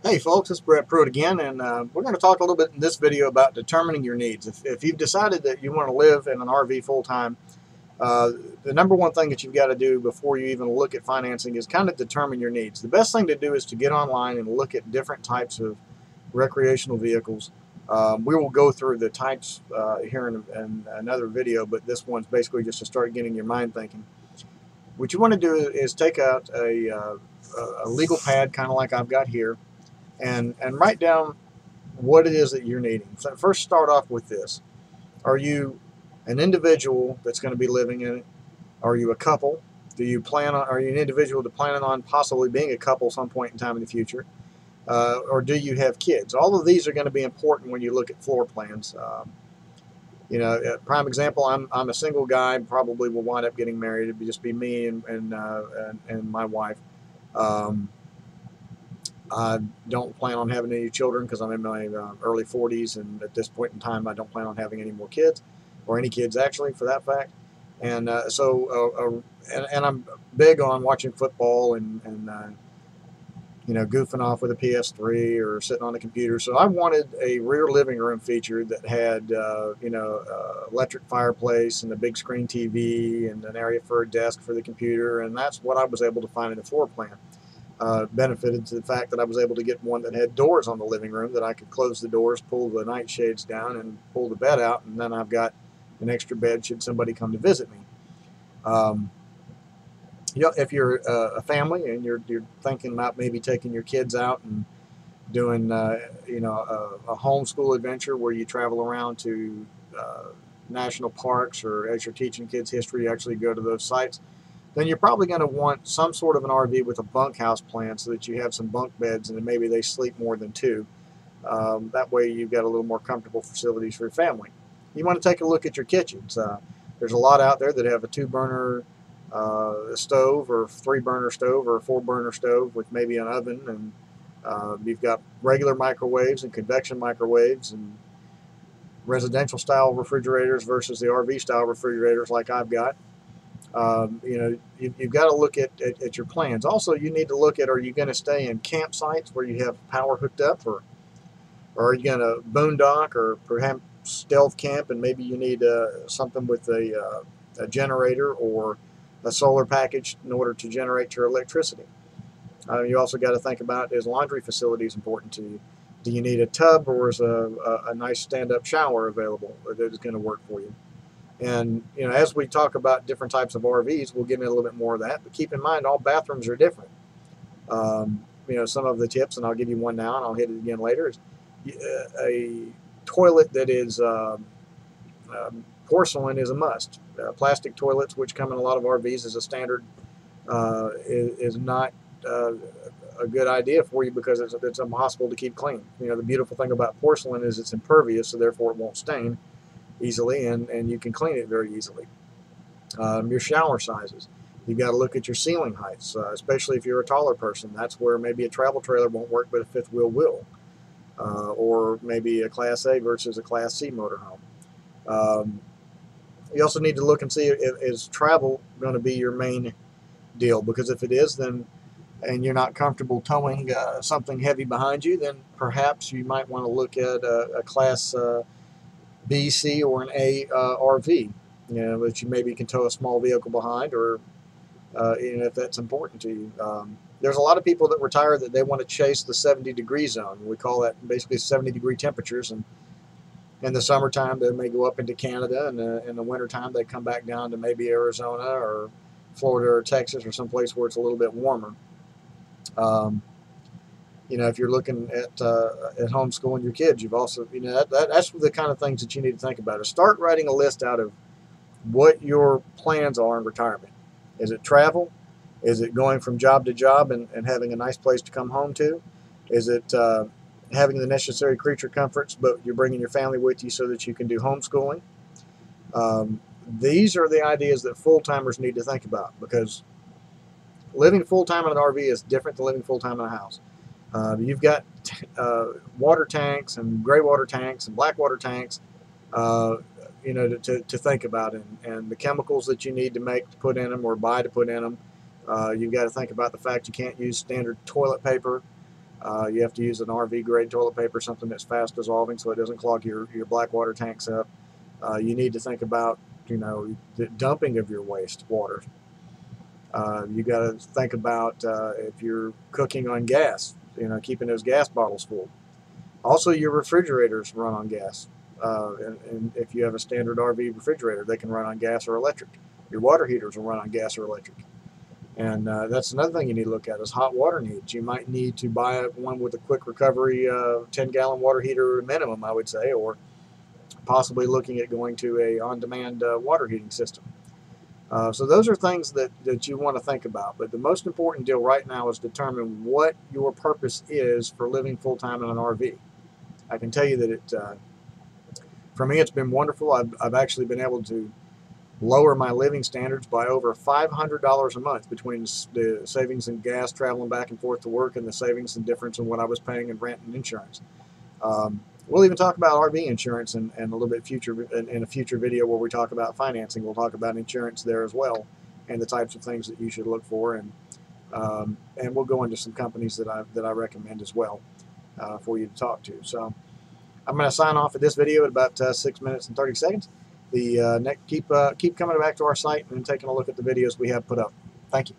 Hey folks, it's Brett Pruitt again, and we're going to talk a little bit in this video about determining your needs. If you've decided that you want to live in an RV full-time, uh, the number one thing that you've got to do before you even look at financing is kind of determine your needs. The best thing to do is to get online and look at different types of recreational vehicles. We will go through the types here in another video, but this one's basically just to start getting your mind thinking. What you want to do is take out a legal pad, kind of like I've got here, and write down what it is that you're needing. So first, start off with this: are you an individual that's going to be living in it? Are you a couple? Do you plan on? Are you an individual that planning on possibly being a couple some point in time in the future? Or do you have kids? All of these are going to be important when you look at floor plans. Prime example, I'm a single guy. Probably will wind up getting married. It'd just be me and my wife. Um, I don't plan on having any children because I'm in my early 40s, and at this point in time, I don't plan on having any more kids, or any kids actually, for that fact. And I'm big on watching football and goofing off with a PS3 or sitting on the computer. So I wanted a rear living room feature that had electric fireplace and a big screen TV and an area for a desk for the computer, and that's what I was able to find in the floor plan. Benefited to the fact that I was able to get one that had doors on the living room that I could close the doors, pull the nightshades down, and pull the bed out, and then I've got an extra bed should somebody come to visit me. Um, if you're a family and you're thinking about maybe taking your kids out and doing a homeschool adventure where you travel around to national parks, or as you're teaching kids history, you actually go to those sites, then you're probably going to want some sort of an RV with a bunkhouse plan so that you have some bunk beds and maybe they sleep more than two. That way you've got a little more comfortable facilities for your family. You want to take a look at your kitchens. There's a lot out there that have a 2-burner stove, or 3-burner stove, or a 4-burner stove with maybe an oven, and you've got regular microwaves and convection microwaves and residential style refrigerators versus the RV style refrigerators like I've got. You've got to look at your plans. Also, you need to look at, are you going to stay in campsites where you have power hooked up, or are you going to boondock, or perhaps stealth camp and maybe you need something with a generator or a solar package in order to generate your electricity. You also got to think about, is laundry facilities important to you? Do you need a tub, or is a nice stand-up shower available that is going to work for you? And as we talk about different types of RVs, we'll get into a little bit more of that. But keep in mind, all bathrooms are different. Some of the tips, and I'll give you one now, and I'll hit it again later, is a toilet that is porcelain is a must. Plastic toilets, which come in a lot of RVs as a standard, is not a good idea for you because it's impossible to keep clean. The beautiful thing about porcelain is it's impervious, so therefore it won't stain easily, and you can clean it very easily. Your shower sizes. You've got to look at your ceiling heights, especially if you're a taller person. That's where maybe a travel trailer won't work, but a fifth wheel will. Or maybe a Class A versus a Class C motorhome. You also need to look and see, is travel going to be your main deal? Because if it is, then, and you're not comfortable towing something heavy behind you, then perhaps you might want to look at a Class B, C, or an A RV, that you maybe can tow a small vehicle behind, or if that's important to you. There's a lot of people that retire that they want to chase the 70-degree zone. We call that basically 70-degree temperatures, and in the summertime they may go up into Canada, and in the wintertime they come back down to maybe Arizona or Florida or Texas or someplace where it's a little bit warmer. If you're looking at homeschooling your kids, you've also, that's the kind of things that you need to think about. Is start writing a list out of what your plans are in retirement. Is it travel? Is it going from job to job and having a nice place to come home to? Is it having the necessary creature comforts, but you're bringing your family with you so that you can do homeschooling? These are the ideas that full-timers need to think about, because living full-time in an RV is different than living full-time in a house. You've got water tanks and gray water tanks and black water tanks, to think about, and the chemicals that you need to make to put in them or buy to put in them. You've got to think about the fact you can't use standard toilet paper. You have to use an RV grade toilet paper, something that's fast dissolving so it doesn't clog your black water tanks up. You need to think about, the dumping of your waste water. You got to think about if you're cooking on gas, keeping those gas bottles full. Also, your refrigerators run on gas. And if you have a standard RV refrigerator, they can run on gas or electric. Your water heaters will run on gas or electric. And that's another thing you need to look at is hot water needs. You might need to buy one with a quick recovery 10-gallon water heater minimum, I would say, or possibly looking at going to a on-demand water heating system. So those are things that you want to think about. But the most important deal right now is determine what your purpose is for living full-time in an RV. I can tell you that for me, it's been wonderful. I've actually been able to lower my living standards by over $500 a month between the savings and gas traveling back and forth to work and the savings and difference in what I was paying in rent and insurance. We'll even talk about RV insurance and a little bit in a future video where we talk about financing. We'll talk about insurance there as well and the types of things that you should look for, and we'll go into some companies that I recommend as well for you to talk to. So I'm going to sign off at this video at about 6 minutes and 30 seconds. Keep coming back to our site and taking a look at the videos we have put up. Thank you.